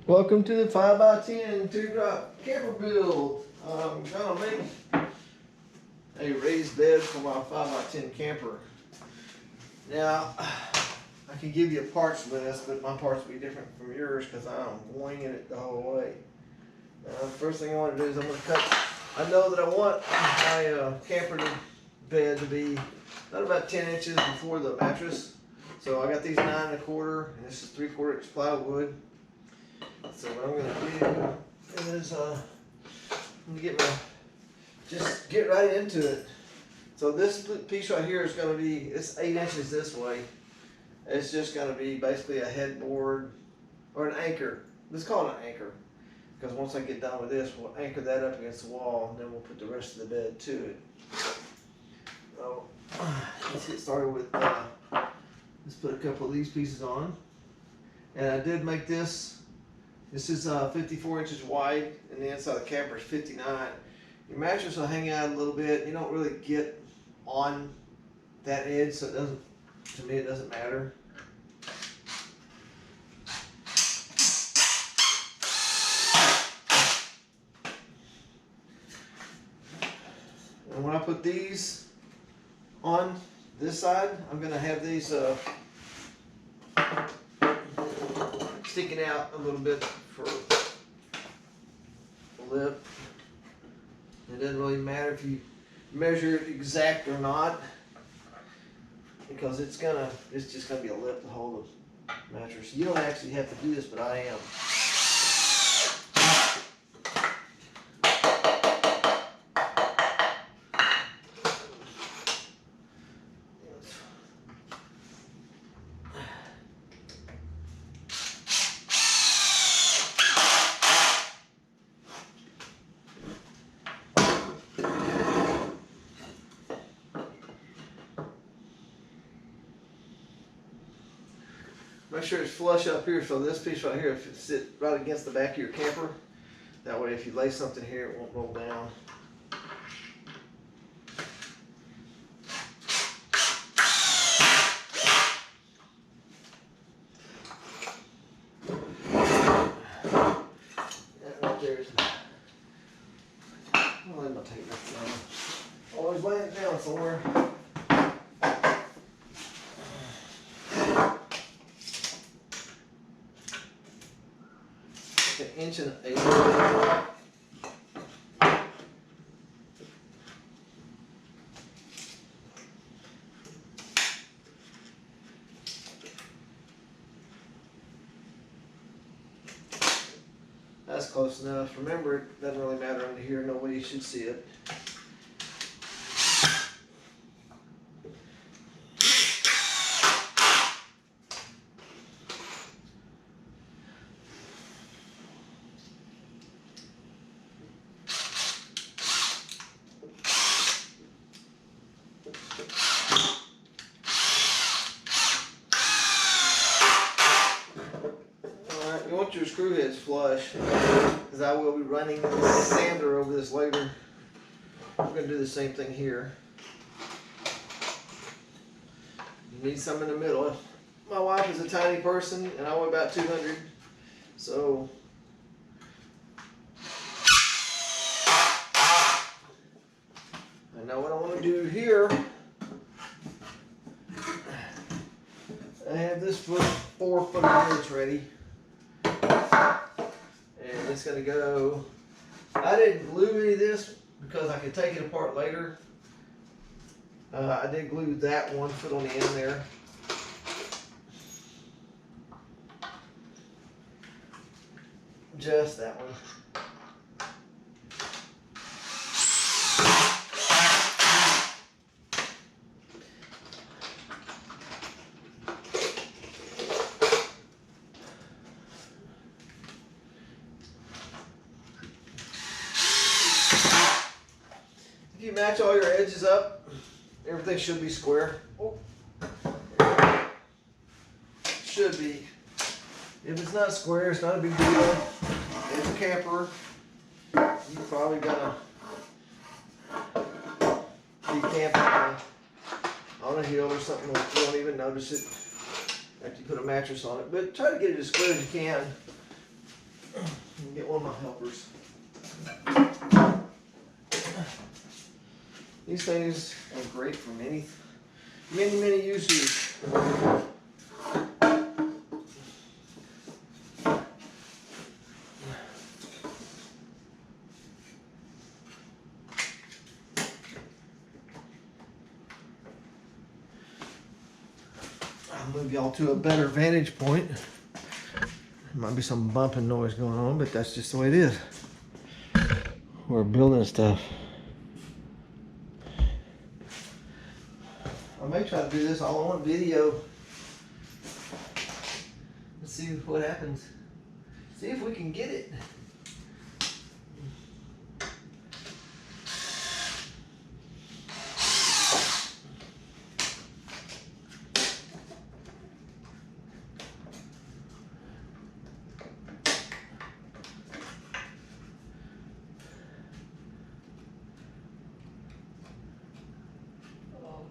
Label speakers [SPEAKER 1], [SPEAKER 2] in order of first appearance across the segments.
[SPEAKER 1] Welcome to the 5x10 Teardrop Camper build. I'm gonna make a raised bed for my 5x10 camper. Now, I can give you a parts list, but my parts will be different from yours because I'm winging it the whole way. First thing I want to do is I'm going to cut. I know that I want my camper bed to be about 10 inches before the mattress. So I got these 9 1/4, and this is 3/4 inch plywood. So what I'm gonna do is I'm gonna just get right into it. So this piece right here is gonna be, it's 8 inches this way. It's just gonna be basically a headboard or an anchor. Let's call it an anchor, because once I get done with this, we'll anchor that up against the wall, and then we'll put the rest of the bed to it. So let's get started with. Let's put a couple of these pieces on, and I did make this. This is 54 inches wide, and the inside of the camper is 59. Your mattress will hang out a little bit. You don't really get on that edge, so it doesn't. To me, it doesn't matter. And when I put these on this side, I'm going to have these sticking out a little bit for the lip. It doesn't really matter if you measure it exact or not, because it's just gonna be a lip to hold the mattress. You don't actually have to do this, but I am. Make sure it's flush up here, so this piece right here, if it sits right against the back of your camper, that way if you lay something here, it won't roll down. That right there is, I'll leave my tape down. Always lay it down somewhere. An inch and 1/8. That's close enough. Remember, it doesn't really matter under here. Nobody should see it. You want your screw heads flush, because I will be running the sander over this later. I'm going to do the same thing here. You need some in the middle. My wife is a tiny person, and I weigh about 200, so I know what I want to do here. I have this 4-foot hinge ready. And it's going to go, I didn't glue any of this because I could take it apart later. I did glue that 1 foot on the end there. Just that one. If you match all your edges up, everything should be square. Oh. Should be. If it's not square, it's not a big deal. It's a camper. You probably gonna be camping on a hill or something. You won't even notice it after you put a mattress on it. But try to get it as square as you can. Get one of my helpers. These things are great for many uses. I'll move y'all to a better vantage point. Might be some bumping noise going on, but that's just the way it is. We're building stuff. I may try to do this all on video. Let's see what happens. See if we can get it.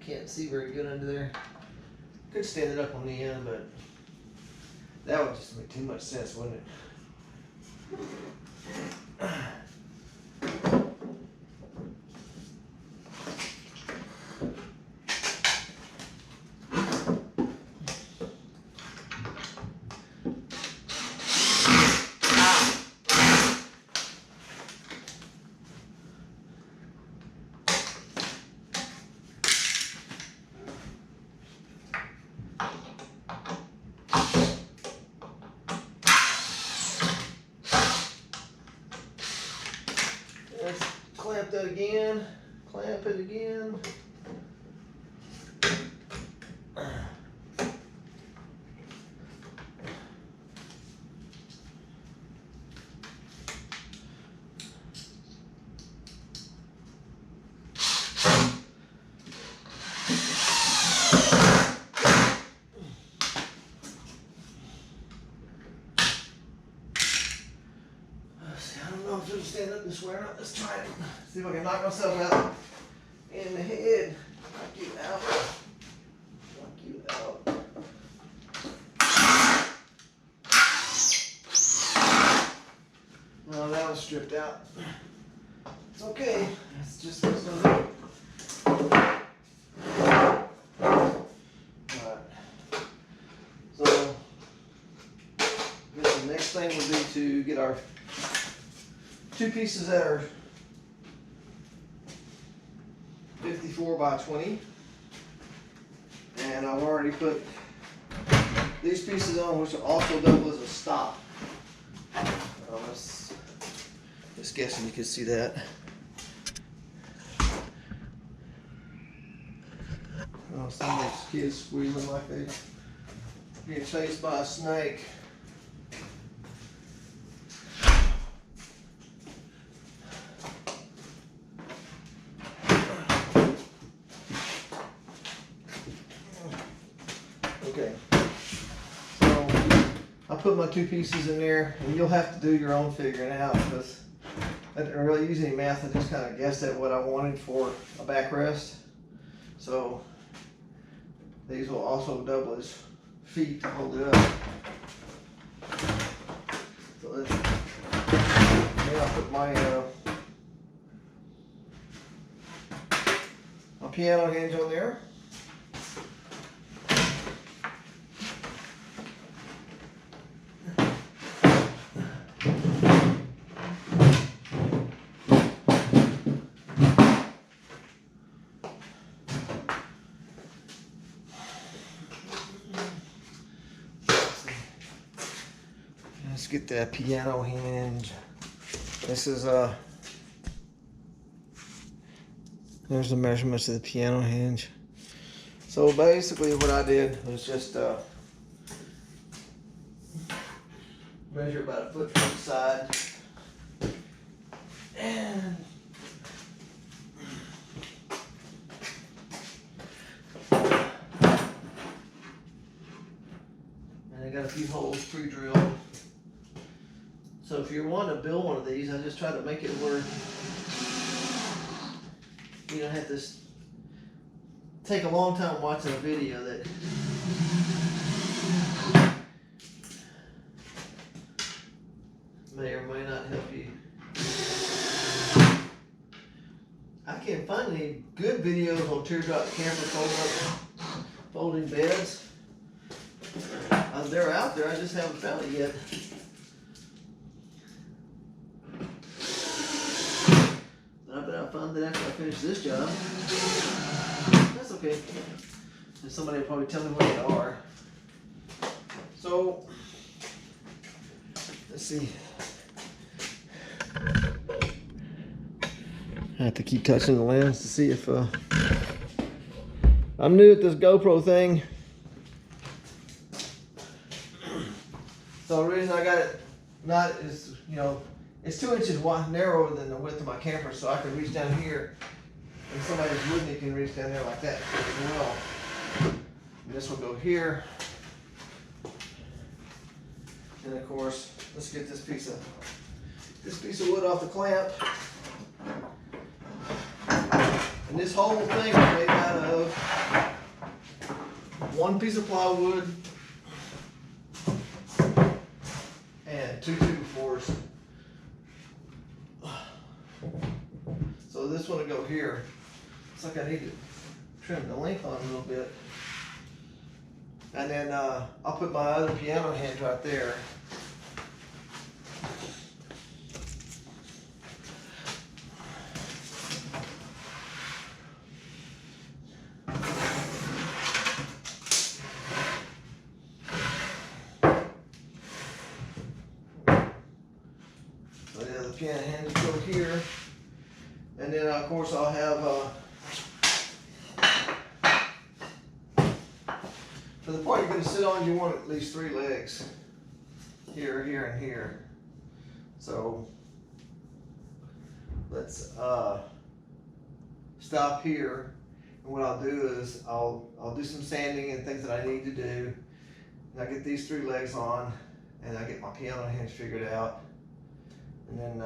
[SPEAKER 1] Can't see very good under there. Could stand it up on the end, but that would just make too much sense, wouldn't it? Let's clamp that again, clamp it again. If it'll stand up this way or not. Let's try it. See if I can knock myself out in the head. Knock you out. Knock you out. No, that was stripped out. It's okay. That's just what's going to do. Alright. So, I guess the next thing would be to get our two pieces that are 54 by 20, and I've already put these pieces on, which also double as a stop. Just guessing you can see that. Oh, some of these kids squealing like they being chased by a snake. Okay, so I put my two pieces in there, and you'll have to do your own figuring out, because I didn't really use any math. I just kind of guessed at what I wanted for a backrest. So these will also double as feet to hold it up. So then I'll put my piano hinge on there. Let's get that piano hinge. This is there's the measurements of the piano hinge. So basically what I did was just measure about a foot from the side, and I got a few holes pre-drilled. So if you're wanting to build one of these, I just try to make it where you don't have to take a long time watching a video that may or may not help you. I can't find any good videos on Teardrop Camper folding beds. They're out there, I just haven't found it yet. I bet I'll find that after I finish this job. That's okay. And somebody will probably tell me where they are. So, let's see. I have to keep touching the lens to see if I'm new at this GoPro thing. So the reason I got it not is, you know, it's 2 inches wide, narrower than the width of my camper, so I can reach down here, and somebody who's with me can reach down there like that as well. And this will go here. And of course, let's get this piece of wood off the clamp. And this whole thing is made out of one piece of plywood and 2 2x4s. So this one will go here. It's like I need to trim the length on it a little bit. And then I'll put my other piano hinge right there. So yeah, the piano hinge go here. And then of course I'll have for the part you're going to sit on, you want at least 3 legs. Here, here, and here. So let's stop here. And what I'll do is I'll do some sanding and things that I need to do. And I get these 3 legs on, and I get my piano hinge figured out. And then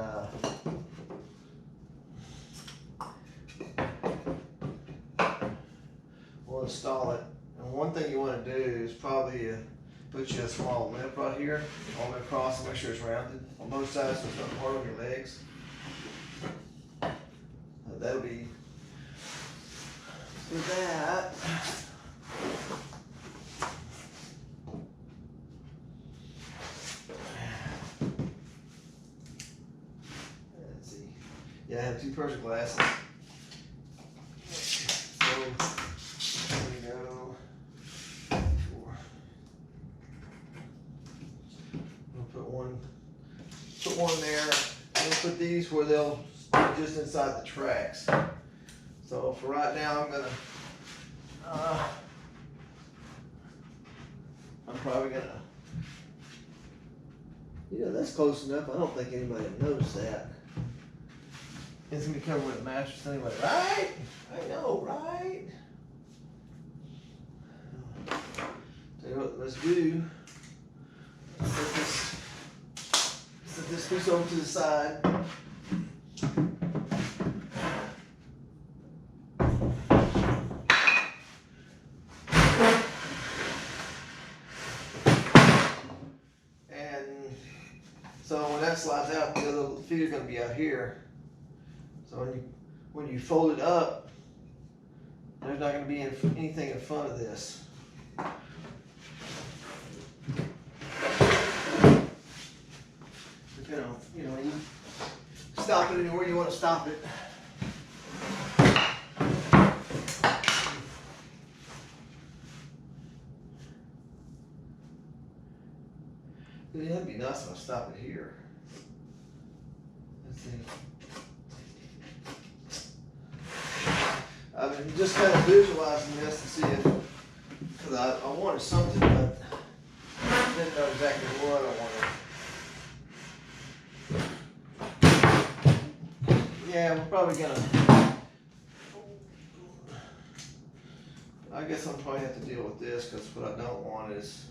[SPEAKER 1] we'll install it. And one thing you want to do is probably put you a small lip right here all the way across and make sure it's rounded on both sides so it's not hard on your legs. That'll be for that. Let's see. Yeah, I have 2 pairs of glasses. So there we go. 4. We'll put one there. And we'll put these where they'll be just inside the tracks. So for right now, I'm probably gonna, that's close enough. I don't think anybody will notice that. It's gonna be covered with a mattress anyway, right? I know, right? Tell you what, let's do. Set this piece over to the side. So when that slides out, the other feet are going to be out here. So when you fold it up, there's not going to be anything in front of this. Depending on, you stop it anywhere you want to stop it. That'd be nice if I stop it here. Let's see. I've been just kind of visualizing this to see if, because I wanted something, but I didn't know exactly what I wanted. Yeah, we're probably gonna, I guess I'm probably have to deal with this, because what I don't want is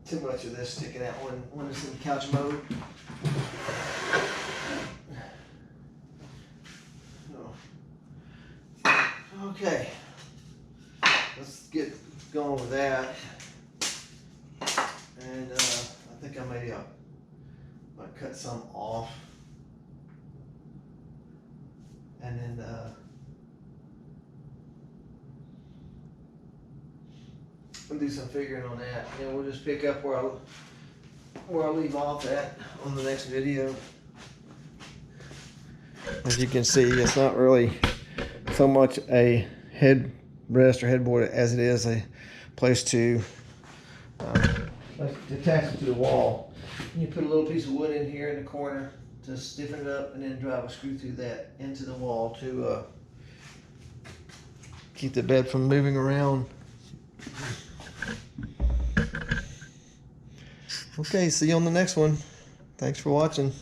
[SPEAKER 1] too much of this sticking out when it's in couch mode. Okay, let's get going with that. And I think I might cut some off, and then we'll do some figuring on that, and we'll just pick up where I leave off at on the next video. As you can see, it's not really so much a headrest or headboard as it is a place to attach it to the wall. You put a little piece of wood in here in the corner to stiffen it up, and then drive a screw through that into the wall to keep the bed from moving around. Okay, see you on the next one. Thanks for watching.